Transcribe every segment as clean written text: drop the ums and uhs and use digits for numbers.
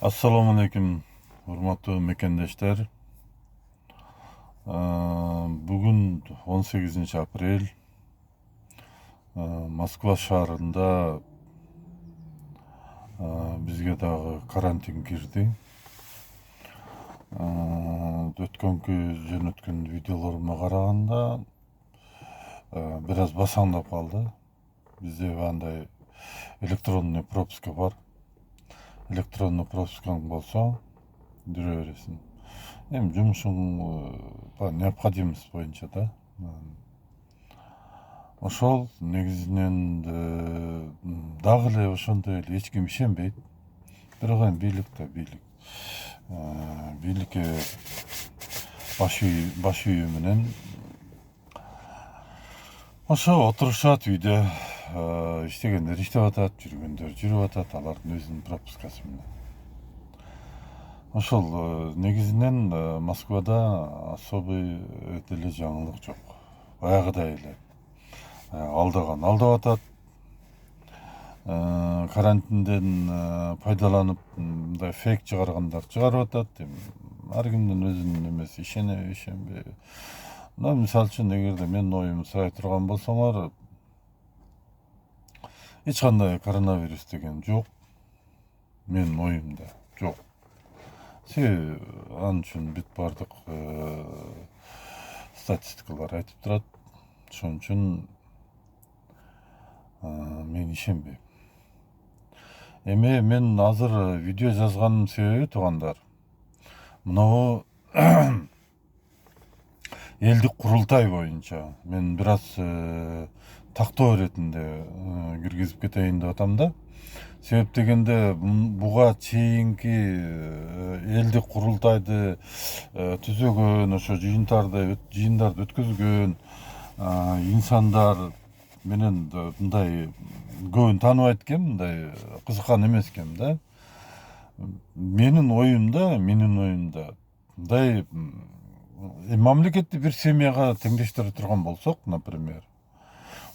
Assalamu alaikum, hurmatlı mekendeshler. Bugün 18 aprel. Moskva şahrında bizge dagы karantin girdi. Өткөнкү жөнөткөн видеолорума караганда biraz басаңдап калды. Бизде андай электронный пропуска бар. Электронный пропускаң болсо жүрө бересиң. Эми жумушуң необходимость боюнча да. Ошол негизинен дагы эле ошондой эле эч ким ишенбейт. Бирок эми бийлик да бийлик. Бийликке баш үйү менен ошо отурушат үйдө иштегендер иштеп атат, жүргөндөр жүрүп атат, алардын өзүнүн пропускасы менен. Ошол негизинен Москвада особый деле жаңылык жок. Баягыдай эле алдаган алдап атат. Карантинден пайдаланып мындай фейк чыгаргандар чыгарып атат. Ар кимдин өзүнүн эмеси, ишенеби ишенбейби. Мына мисалы үчүн эгерде менин оюмду сурай турган болсоңор, эч кандай коронавирус деген жок. Менин оюмда жок. Себеби ал үчүн бүт бардык статистикалар айтып турат. Ошон үчүн мен ишенбейм. Эми мен азыр видео жазганымдын себеби туугандар. Мынау элдик курултай боюнча мен бир аз тактоо иретинде киргизип кетейин деп атам да. Себеп дегенде буга чейинки элдик курултайды түзөгөн, ошо жыйындарды өткөзгөн инсандар менен мындай көбүн тааныбайт экен, мындай кызыккан эмес экен да. Менин оюмда мындай мамлекетти бир семьяга теңдештире турган болсок, например,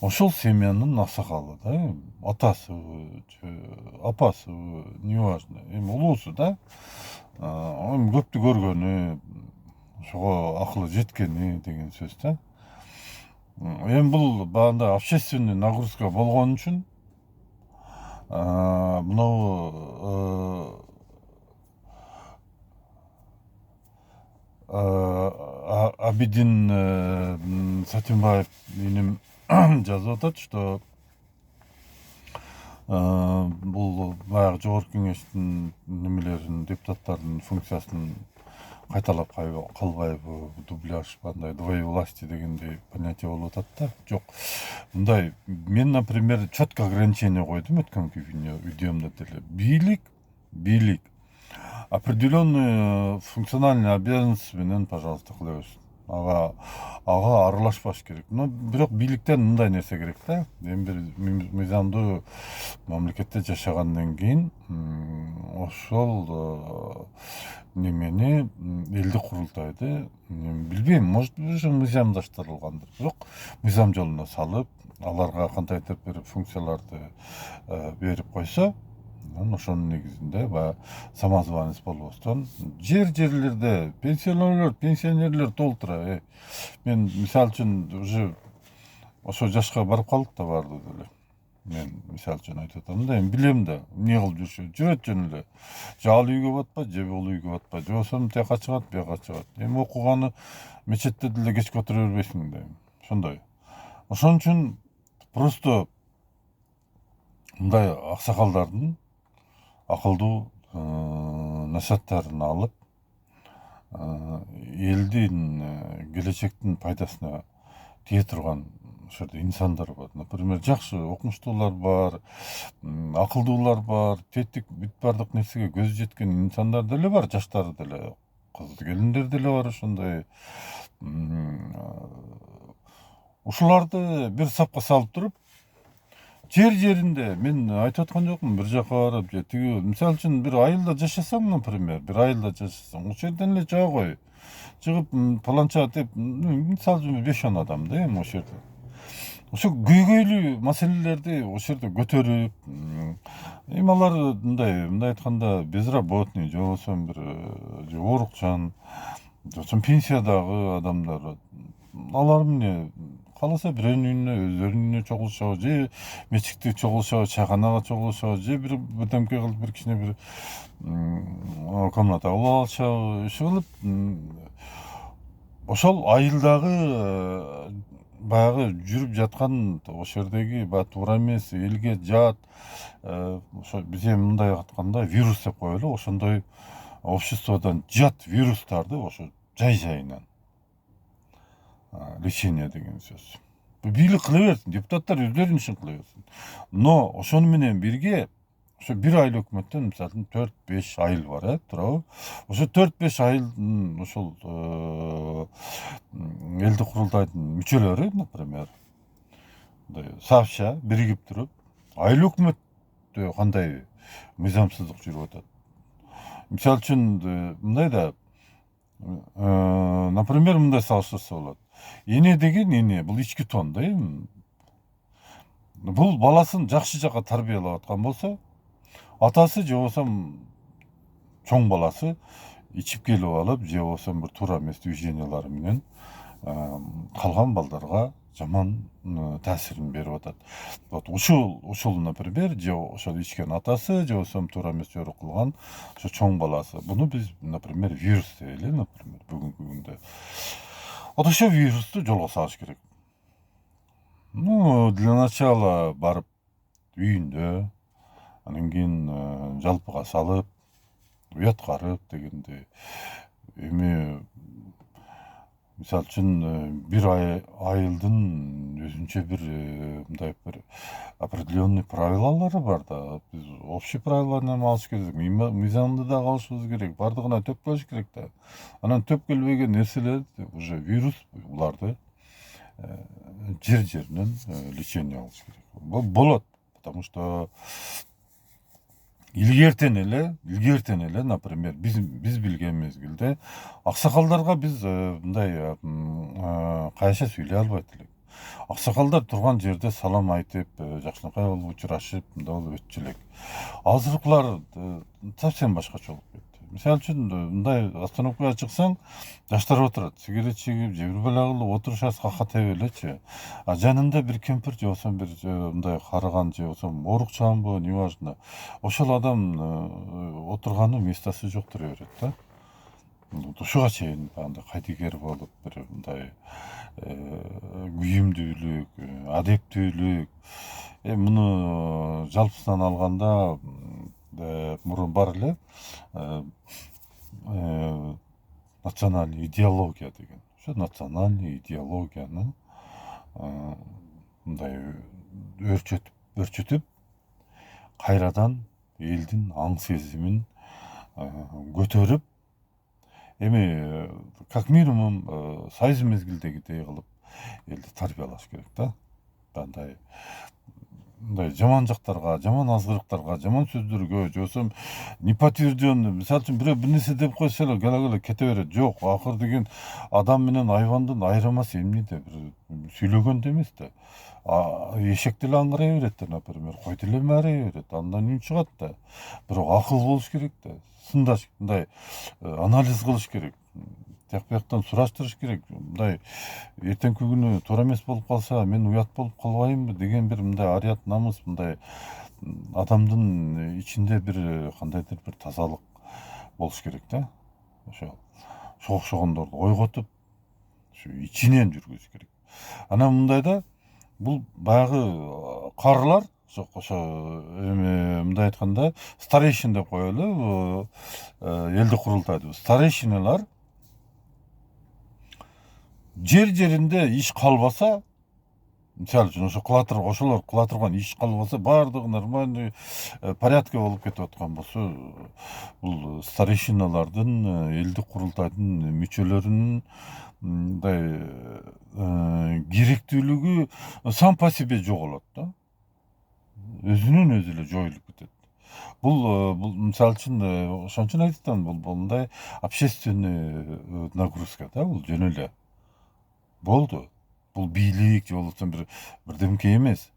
ошол семьянын аксакалы да, атасы, апасы, неважно, эми улуусу да, эми көптү көргөнү, ошого акылы жеткени деген сөз да. Эми бул баягындай общественный нагрузка болгон үчүн мынау Абидин Сатимбаев иним жазып атат, что бул баягы жогорку кеңештин немелерин, депутаттардын функциясын кайталап калбайбы, дубляж, бандай двоевластие дегендей понятие болуп атат да. Жок. Мындай мен, например, четко ограничение койдум өткөнкү видеомдо деле. Бийлик определенный функциональный обязанность менен, пожалуйста, кыла берсин. Ага аралашпаш керек. Но бирок бийликтен мындай нерсе керек да. Эми бир мыйзамдуу мамлекетте жашагандан кийин ошол немени элдик курултайды билбейм, может уже мыйзамдаштырылгандыр. Бирок мыйзам жолуна салып, аларга кантайдыр бир функцияларды берип койсо, ошонун негизинде баягы самозванец болбостон жерлерде пенсионерлер толтура. Мен мисалы үчүн уже ошо жашка барып калдык да баардыгы деле. Мен мисалы үчүн айтып атам да, эми билем да, эмне кылып жүрөт жөн эле. Же ал үйгө батпа, же бул үйгө батпа, же болбосо тияка чыгат, бияка чыгат. Эми окуганы мечетте деле кечке отура бербейсиң да, ошондой. Ошон үчүн просто мындай аксакалдардын акылдуу насааттарын алып, элдин келечектин пайдасына тие турган ошол инсандар бар. Например, жакшы окумуштуулар бар, акылдуулар бар, теттик бүт бардык нерсеге көзү жеткен инсандар деле бар, жаштар деле, кыз келиндер деле бар ошондой. Ушуларды бир сапка салып туруп, жеринде мен айтып аткан жокмун, бир жака барып же тиги, мисалы үчүн бир айылда жашасаң, например, ошол жерден эле жаа кой. Чыгып паланча деп, мисалы үчүн 5-10 адам да эми ошол жерде. ошо көйгөйлүү маселелерди ошол жерде көтөрүп, эми алар мындай айтканда безработный же болбосо бир же оорукчан, же болбосо пенсиядагы адамдар, алар эмне кааласа бирөөнүн үйүнө, өздөрүнүн үйүнө чогулушабы, же мечитте чогулушабы, чайханага чогулушабы, же бир бөтөмке кылып бир кичине бир комната кылып алышабы, иши кылып ошол айылдагы баягы жүрүп жаткан ошол жердеги баягы туура эмес, элге жат, ошо биз эми мындай айтканда вирус деп коелу, ошондой обществодон жат вирустарды ошо жайынан лечение деген сөз. Бийлик кыла берсин, депутаттар өздөрүнүн ишин кыла берсин. Но ошону менен бирге ошо бир айыл өкмөттөн мисалы 4-5 айыл бар, туурабы? Ошо 4-5 айылдын ошол элдик курултайдын мүчөлөрү, например, сообща биригип туруп, айыл өкмөттө кандай мыйзамсыздык жүрүп атат. Мисалы үчүн мындай да, например, мындай салыштырса болот. Эне деген эне, бул ички тон да эми. Бул баласын жакшы жакка тарбиялап аткан болсо, атасы же болбосо чоң баласы ичип келип алып, же болбосо бир туура эмес движениялары менен калган балдарга жаман таасирин берип атат. Вот ушул, например, же ошол ичкен атасы, же болбосо туура эмес жорук кылган ошо чоң баласы. Буну биз, например, вирус дейли, например, бүгүнкү күндө. Вот ошол вирусту жолго салыш керек. Для начала барып үйүндө, анан кийин жалпыга салып, уяткарып дегенде, эми мисалы үчүн бир айылдын өзүнчө бир мындай бир определенный правилалары бар да. Биз общий правиланы алыш керек, мыйзамды да алышыбыз керек, бардыгына төп келиш керек да. Анан төп келбеген нерселер уже вирус буларды жеринен лечение алыш керек. Болот, потому что илгертен эле, например, биз билген мезгилде аксакалдарга биз мындай кайша сүйлөй албайт элек. Аксакалдар турган жерде салам айтып, жакшынакай болуп учурашып, мындай болуп өтчү элек. Азыркылар совсем башкача болуп кетти. Мисалы үчүн мындай остановкага чыксаң, жаштар отурат, сигарет чегип, же бир бала кылып отурушат, какатеп элечи. А жанында бир кемпир же болбосо бир мындай карыган, же болбосо оорукчанбы, неважно. Ошол адам отурганы местосы жок тура берет да. Ушуга чейин андай кайдыгер болуп, бир мындай күйүмдүүлүк, адептүүлүк. Муну жалпысынан алганда мурун бар эле национальный идеология деген. Ошо национальный идеологияны мындай өрчөтүп, кайрадан элдин аң сезимин көтөрүп, эми как минимум союз мезгилдегидей кылып элди тарбиялаш керек да. Мындай жаман жактарга, жаман азгырыктарга, жаман сөздөргө, же болбосо неподтвержденный, мисалы үчүн бирөө бир нерсе деп койсо эле гала кете берет. Жок, акыр деген адам менен айбандын айырмасы эмнеде? Бир сүйлөгөндө эмес да. Эшек деле аңгырай берет да, например, кой деле маарай берет, андан үн чыгат да. Бирок акыл болуш керек да. Сындаш, мындай анализ кылыш керек. Тияк бияктан сураштырыш керек. Мындай эртеңки күнү туура эмес болуп калса, мен уят болуп калбаймбы деген бир мындай арият намыс, мындай адамдын ичинде бир кандайдыр бир тазалык болуш керек да. Ошо окшогондорду ойготуп, ушу ичинен жүргүзүш керек. Анан мындай да, бул баягы карылар, ошо эми мындай айтканда старейшин деп коелу, элдик курултайды. Старейшиналар жеринде иш калбаса, мисалы үчүн ошолор кыла турган иш калбаса, баардыгы нормальный порядке болуп кетип аткан болсо, бул старейшиналардын, элдик курултайдын мүчөлөрүнүн мындай керектүүлүгү сам по себе жоголот да. Өзүнөн өзү эле жоюлуп кетет. Бул мисалы үчүн ошон үчүн айтып атам, бул мындай общественный нагрузка да, бул жөн эле. Болду. Бул бийлик же болбосо бирдемке эмес.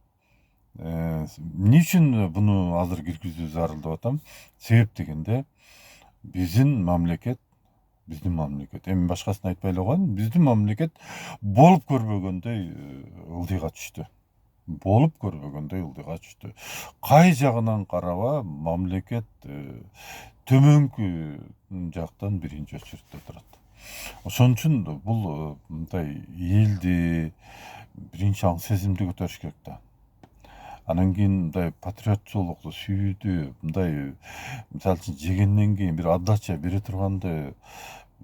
Эмне үчүн буну азыр киргизүү зарыл деп атам? Себеп дегенде биздин мамлекет эми башкасын айтпай эле коеюн, биздин мамлекет болуп көрбөгөндөй ылдыйга түштү. Кай жагынан караба мамлекет төмөнкү жактан биринчи очередте турат. Ошон үчүн бул мындай элди биринчи аң сезимди көтөрүш керек да. Анан кийин мындай патриотчулукту сүйүүдү, мындай мисалы үчүн жегенден кийин бир отдача бере турганды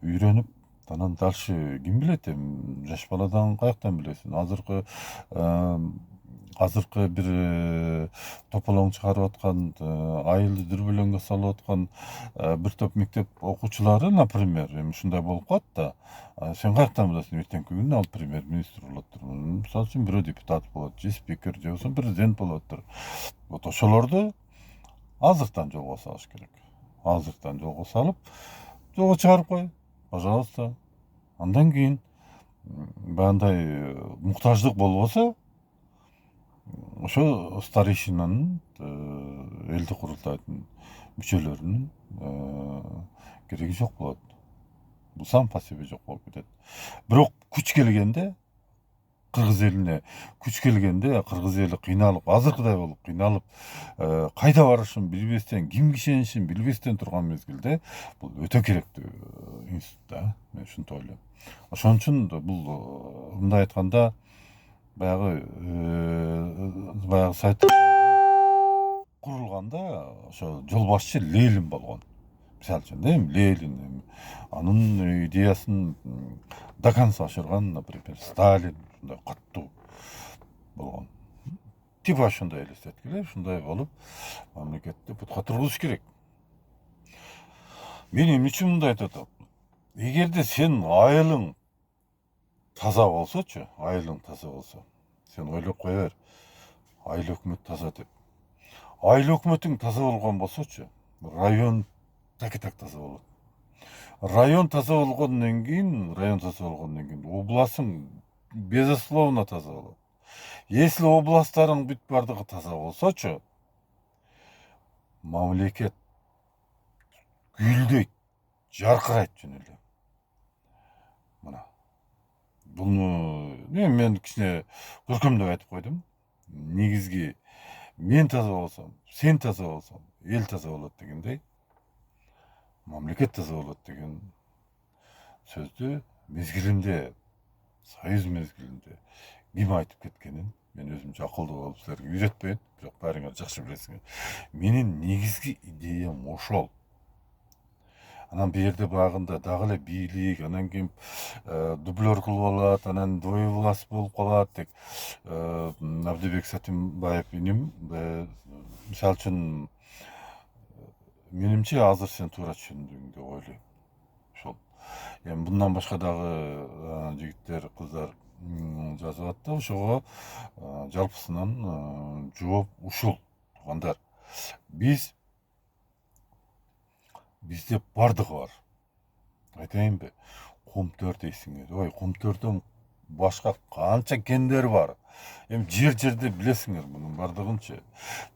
үйрөнүп, анан дальше ким билет эми жаш баладан каяктан билесиң? Азыркы бир тополоң чыгарып аткан, айылды дүрбөлөңгө салып аткан бир топ мектеп окуучулары, например, эми ушундай болуп калат да. Сен каяктан билесиң эртеңки күнү ал премьер-министр болоттур. Мисалы үчүн бирөө депутат болот, же спикер, же болбосо президент болоттур. Вот ошолорду азыртан жолго салыш керек. Азыртан жолго салып, жолго чыгарып кой. Пожалуйста. Андан кийин баягындай муктаждык болбосо, ошо старейшинанын, элдик курултайдын мүчөлөрүнүн кереги жок болот. Бул сам по себе жок болуп кетет. Бирок күч келгенде, кыргыз элине күч келгенде, кыргыз эли кыйналып, азыркыдай болуп кыйналып, кайда барышын билбестен, кимге ишенишин билбестен турган мезгилде бул өтө керектүү институт да. Мен ушинтип ойлойм. Ошон үчүн бул мындай айтканда баягы сайт курулганда ошо жол башчы Ленин болгон. Мисалы үчүн эми Ленин, анын идеясын до конца ашырган, например, Сталин ушундай каттуу болгон. Типа ошондой элестеткиле, ушундай болуп мамлекетти бутка тургузуш керек. Мен эмне үчүн мындай айтып атам? Эгерде сен айылың таза болсочу, сен ойлоп кое бер. Айыл өкмөт таза деп. Айыл өкмөтүң таза болгон болсочу, район так таза болот. Район таза болгондон кийин, областың безусловно таза болот. Если областтарың бүт бардыгы таза болсочу, мамлекет гүлдөйт, жаркырайт жөн эле. Мына. Буну мен кичине көркөмдөп айтып койдум. Негизги мен таза болсом, сен таза болсоң, эл таза болот дегендей, мамлекет таза болот деген сөздү мезгилинде, союз мезгилинде ким айтып кеткенин мен өзүмчө акылдуу болуп силерге үйрөтпөйүн, бирок баарыңар жакшы билесиңер. Менин негизги идеям ошол. Анан бул жерде багында дагы эле бийлик, анан кийин дублер кылып алат, анан двоевласть болуп калат деп Абдыбек Сатимбаев иним, мисалы үчүн менимче азыр сен туура түшүндүң деп ойлойм. Ошол. Эми bundan башка дагы жигиттер, кыздар жазып атты. Ошого жалпысынан жооп ушул. Туугандар, бизде бардыгы бар. Айтайынбы? Кумтөр дейсиңер. Ой, кумтөрдөн башка канча кендер бар. Эми жерде билесиңер мунун бардыгынчы.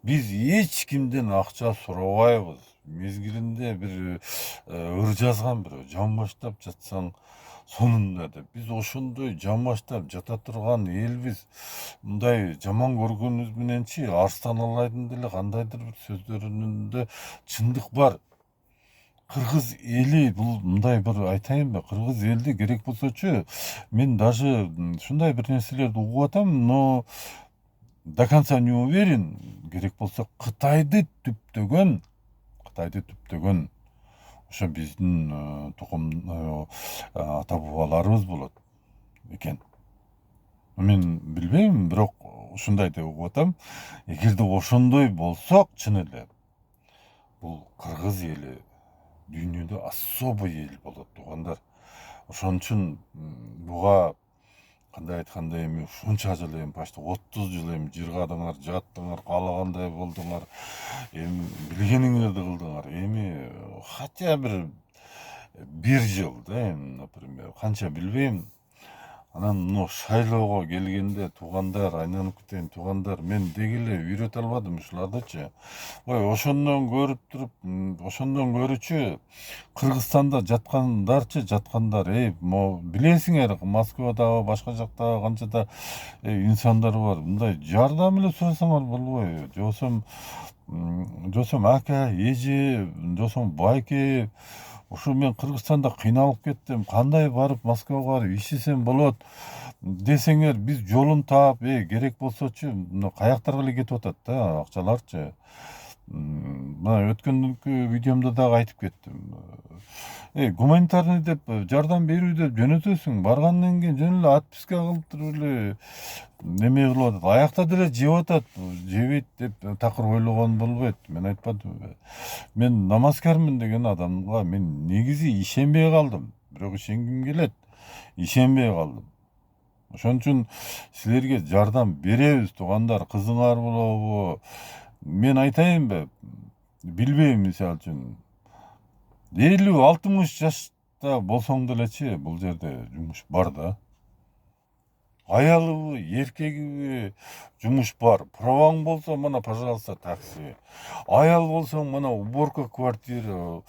Биз эч кимден акча сурабайбыз. Мезгилинде бир ыр жазган бирөө жан баштап жатсаң сонунда деп. Биз ошондой жан баштап жата турган элбиз. Мындай жаман көргөнүбүз мененчи Арстан Алайдын деле кандайдыр бир сөздөрүндө чындык бар. Кыргыз эли бул мындай бир айтайынбы, кыргыз элди керек болсочу, мен даже ушундай бир нерселерди угуп атам, но до конца не уверен. Керек болсо Кытайды түптөгөн ошо биздин тукум ата бабаларыбыз болот экен. Мен билбейм, бирок ушундай деп угуп атам. Эгерде ошондой болсок, чын эле бул кыргыз эли дүйнөдө особый эл болот, туугандар. Ошон үчүн буга кандай айтканда эми ушунча жыл эми почти 30 жыл эми жыргадыңар, жаттыңар, каалагандай болдуңар, эми билгениңерди кылдыңар. Эми хотя бир жыл да, эми, например, канча билбейм. Анан мына шайлоого келгенде туугандар, айланып кеткен туугандар, мен деги эле үйрөтө албадым ушулардычы. Ой, ошондон көрүп туруп, ошондон көрүүчү Кыргызстанда жаткандар, билесиңер, Москвадагы, башка жактагы канча да инсандар бар. Мындай жардам эле сурасаңар болбойбу? Жосом ака, эже, жосом байке, ушу мен Кыргызстанда кыйналып кеттим, кандай барып Москвага барып иштесем болот десеңер, биз жолун таап, керек болсочу, каяктарга эле кетип атат да акчаларчы. Мына өткөндүнкү видеомдо дагы айтып кеттим. Гуманитарный деп жардам берүү деп жөнөтөсүң, баргандан кийин жөн эле отписка кылдырып эле неме кылып атат, аякта деле жеп атат, жебейт деп такыр ойлогон болбойт. Мен айтпадымбы, мен намазкармын деген адамга мен негизи ишенбей калдым, бирок ишенгим келет, ишенбей калдым. Ошон үчүн силерге жардам беребиз, туугандар, кызыңар болобу, мен айтайынбы, билбейм, мисалы үчүн 50-60 жашта болсоң делечи, бул жерде жумуш бар да. Аялыбы, эркегиби, жумуш бар. Пробаң болсо, мына, пожалуйста, такси. Аял болсоң, мына, уборка квартира,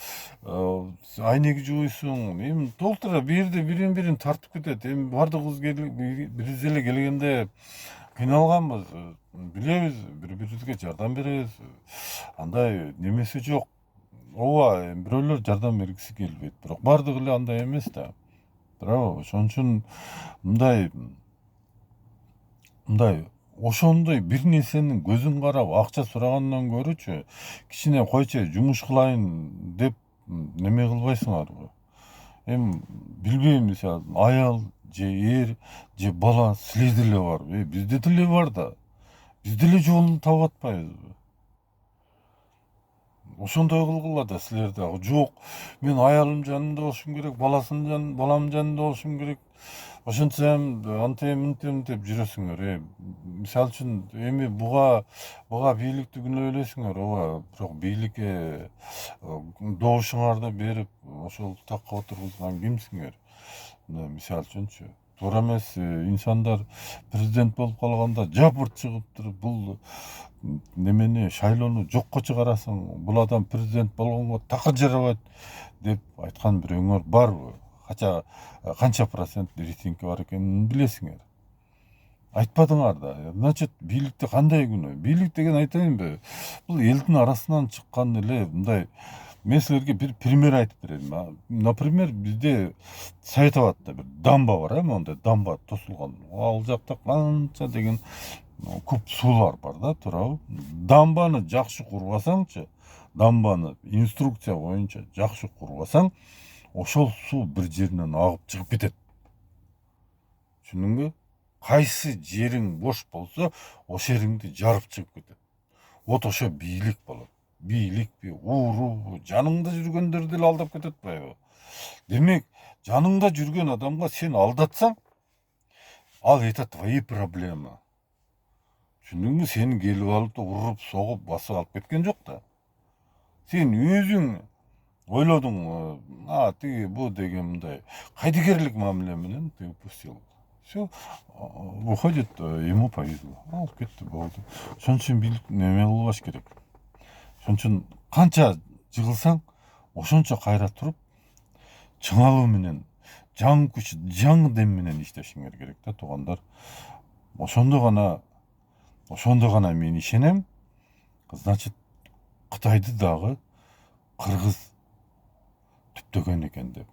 айнек жууйсуң. Эми толтура бирди бирин тартып кетет. Эми бардыгыбыз бириз эле келгенде кыйналганбыз. Билебиз, бири-бирибизге жардам беребиз. Андай немеси жок. Ооба, бирөөлөр жардам бергиси келбейт, бирок бардыгы эле андай эмес да. Бирок ошон үчүн мындай ошондой бир нерсенин көзүн карап акча сурагандан көрүүчү, кичине койчу жумуш кылайын деп неме кылбайсыңарбы? Эми билбейм, мисалы аял же эр же бала силерде эле барбы? Бизде деле бар да. Биз деле жолун таап атпайбызбы? Ошондой кылгыла да силерде. Жок, мен аялым жанында болушум керек, балам жанында болушум керек. Ошентсем, антем мынтем деп жүрөсүңөр. Мисалы үчүн, эми буга бийликти күнөөлөйсүңөр, ооба, бирок бийликке добушуңарды берип, ошол такка отургузган кимсиңер? Мисалы үчүнчү, туура эмес инсандар президент болуп калганда жапырт чыгып туруп, бул немени, шайлоону жокко чыгарасың, бул адам президент болгонго такыр жарабайт деп айткан бирөөңөр барбы? Хотя канча процент рейтинги бар экенин билесиңер. Айтпадыңар да. Значит, бийликте кандай күнөө? Бийлик деген айтайынбы, бул элдин арасынан чыккан эле мындай. Мен силерге бир пример айтып берейин. Например, бизде Совет абадта бир дамба бар, мондай дамба тосулган. Ал жакта канча деген көп суулар бар да, туурабы? Дамбаны жакшы курбасаңчы, дамбаны инструкция боюнча жакшы курбасаң, ошол суу бир жеринен агып чыгып кетет. Түшүндүңбү? Кайсы жериң бош болсо, ошол жериңди жарып чыгып кетет. Вот ошо бийлик болот. Бийликпи, уурубу, жаныңда жүргөндөрдү деле алдап кетет атпайбы? Демек, жаныңда жүргөн адамга сен алдатсаң, ал это твои проблемы. Түшүндүңбү? Сени келип алып уруп, согуп, басып алып кеткен жок да. Сен өзүң ойлодуң, тиги бу деген мындай кайдыгерлик мамиле менен упустил. Все, выходит, ему повезло. Алып кетти, болду. Ошон үчүн бийлик неме кылбаш керек. Ошон үчүн канча жыгылсаң, ошончо кайра туруп, чыңалуу менен, жаңы күч, жаңы дем менен иштешиңер керек да, туугандар. Ошондо гана мен ишенем. Значит, Кытайды дагы кыргыз түптөгөн экен деп.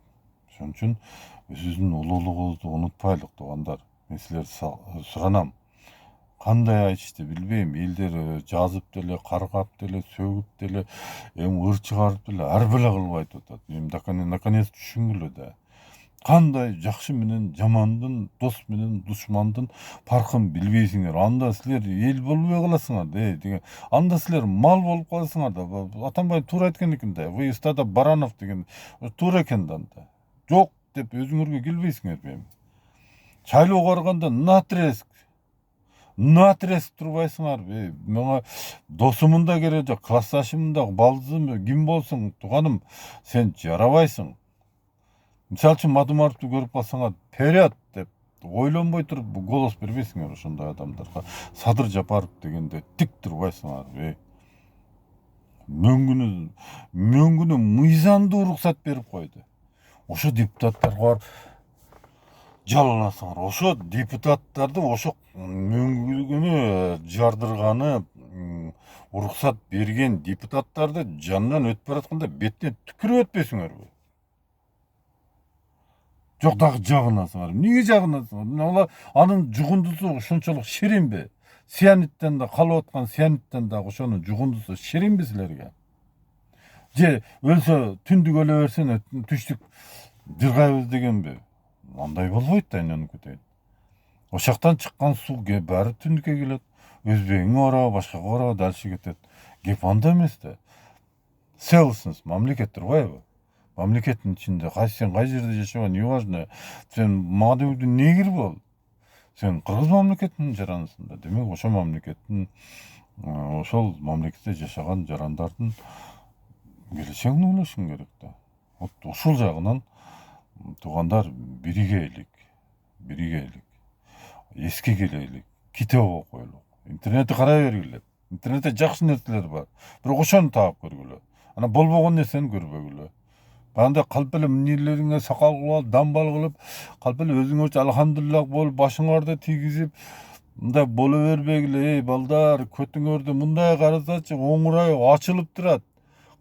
Ошон үчүн өзүбүздүн улуулугубузду унутпайлык, туугандар. Мен силерди суранам. Кандай айтышты билбейм, элдер жазып деле, каргап деле, сөгүп деле, ыр чыгарып деле, ар бала кылып айтып атат. Эми наконец түшүнгүлө да. Кандай жакшы менен жамандын, дос менен душмандын паркын билбейсиңер. Анда силер эл болбой каласыңар да, анда силер мал болуп каласыңар да. Атамбай туура айткан экен да. Вы стадо баранов деген туура экен да анда. Жок деп өзүңөргө келбейсиңер эми. Шайлоого барганда натрес турбайсыңарбы? Мага досумун да кереги жок, классташымын да, балдызым, ким болсуң, тууганым, сен жарабайсың. Мисалы үчүн Мадумаровду көрүп калсаңар, вперед деп ойлонбой туруп голос бербейсиңер ошондой адамдарга. Садыр Жапаров дегенде тик турбайсыңар. Мөңгүнү мыйзамдуу уруксат берип койду. Ошо депутаттарга барып жаланасыңар. Ошо депутаттарды ошо мөңгүнү жардырганы, уруксат берген депутаттарды жанынан өтүп баратканда бетине түкүрүп өтпөйсүңөрбү? Жок, дагы жагынасыңар. Эмнеге жагынасыңар? Анын жугундусу ушунчалык ширинби? Сианиттен да, калып аткан сианиттен дагы ошонун жугундусу ширинби силерге? Же өлсө түндүк өлө берсин, түштүк жыргайбыз дегенби? Андай болбойт да, айнанып кетейин. Ошактан чыккан суу баары түндүккө келет. Өзбегиңе барабы, башкага барабы, дальше кетет. Кеп анда эмес да. Целостность мамлекет турбайбы? Мамлекеттин ичинде сен кай жерде жашаган, неважно. Сен мага негир бол. Сен кыргыз мамлекетинин жаранысында. Демек, ошол мамлекеттин, ошол мамлекетте жашаган жарандардын келечегин ойлошуң керек да. Вот ушул жагынан туугандар биригейлик. Эске келейлик. Китеп окуйлук. Интернетти карай бергиле. Интернетте жакшы нерселер бар. Бирок ошону таап көргүлө. Ана болбогон нерсени көрбөгүлө. Банда калп эле эмнелериңе сакал кылып, дамбал кылып, калп эле өзүңөрчө алхамдулиллах болуп, башыңарды тийгизип, мындай боло бербегиле. Балдар, көтүңөрдү мындай карасачы, оңурай ачылып турат.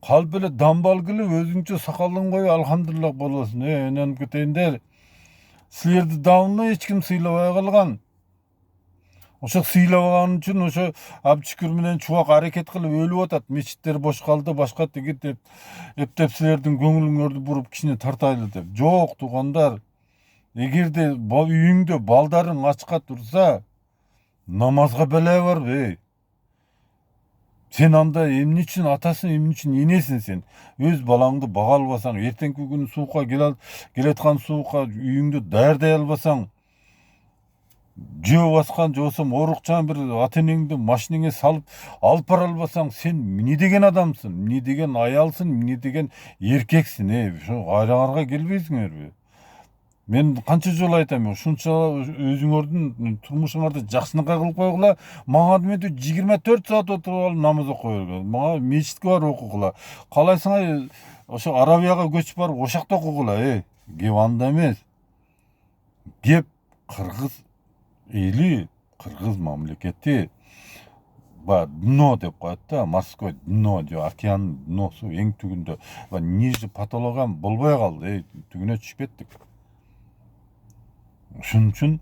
Калп эле дамбал кылып, өзүңчө сакалың коюп, алхамдулиллах болосуң. Айнанып кетейиндер. Силерди давно эч ким сыйлабай калган. Ошо сыйлабаган үчүн ошо Абдышүкүр менен Чубак аракет кылып өлүп атат. Мечиттер бош калды, башка тигит деп, эптеп силердин көңүлүңөрдү буруп кичине тартайлы деп. Жок, туугандар. Эгерде үйүңдө балдарың ачка турса, намазга беле барбы? Сен анда эмне үчүн атасың, эмне үчүн энесиң сен? Өз балаңды бага албасаң, эртеңки күнү суукка келаткан суукка үйүңдү даярдай албасаң, жөө баскан же болбосо орукчан бир ата энеңди машинеңе салып алып бара албасаң, сен эмне деген адамсың, эмне деген аялсың, эмне деген эркексиң? Ошо араңарга келбейсиңерби? Мен канча жолу айтам, ушунча өзүңөрдүн турмушуңарды жакшынакай кылып койгула. Мага деметип 24 саат отуруп алып намаз окуй бергиле. Мага мечитке барып окугула. Каалайсыңар ошо Арабияга көчүп барып ошакта окугула. Кеп анда эмес. Кеп кыргыз эли, кыргыз мамлекети дно деп коет да, морской дно, океан дносу эң түгүндө. Ниже потологам болбой калды, түгүнө түшүп кеттик. Ошон үчүн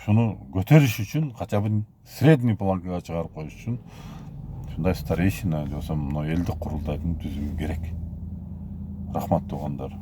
шуну көтөрүш үчүн, хотя бы средний планкага чыгарып коюш үчүн ушундай старейшина же болбосо элдик курултайдын түзүү керек. Рахмат туугандар.